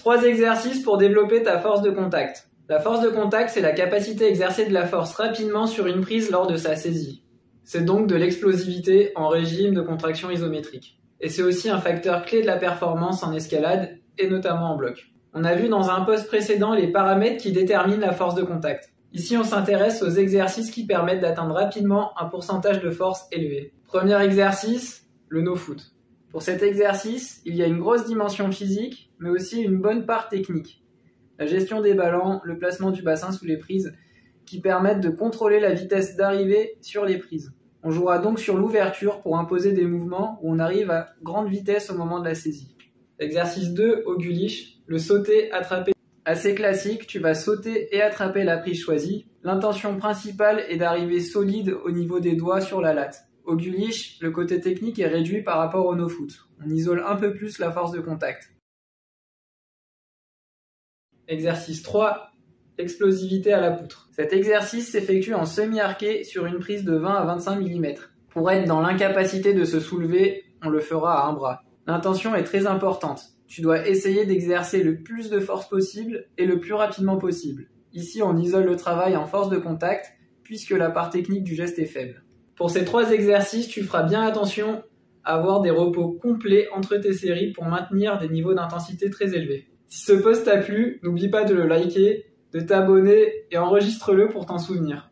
3 exercices pour développer ta force de contact. La force de contact, c'est la capacité à exercer de la force rapidement sur une prise lors de sa saisie. C'est donc de l'explosivité en régime de contraction isométrique. Et c'est aussi un facteur clé de la performance en escalade et notamment en bloc. On a vu dans un post précédent les paramètres qui déterminent la force de contact. Ici, on s'intéresse aux exercices qui permettent d'atteindre rapidement un pourcentage de force élevé. Premier exercice, le no-foot. Pour cet exercice, il y a une grosse dimension physique, mais aussi une bonne part technique. La gestion des ballons, le placement du bassin sous les prises, qui permettent de contrôler la vitesse d'arrivée sur les prises. On jouera donc sur l'ouverture pour imposer des mouvements où on arrive à grande vitesse au moment de la saisie. Exercice 2, au Gulich, le sauter-attraper. Assez classique, tu vas sauter et attraper la prise choisie. L'intention principale est d'arriver solide au niveau des doigts sur la latte. Au Gulich, le côté technique est réduit par rapport au no-foot. On isole un peu plus la force de contact. Exercice 3, explosivité à la poutre. Cet exercice s'effectue en semi-arqué sur une prise de 20 à 25 mm. Pour être dans l'incapacité de se soulever, on le fera à un bras. L'intention est très importante. Tu dois essayer d'exercer le plus de force possible et le plus rapidement possible. Ici, on isole le travail en force de contact puisque la part technique du geste est faible. Pour ces 3 exercices, tu feras bien attention à avoir des repos complets entre tes séries pour maintenir des niveaux d'intensité très élevés. Si ce post t'a plu, n'oublie pas de le liker, de t'abonner et enregistre-le pour t'en souvenir.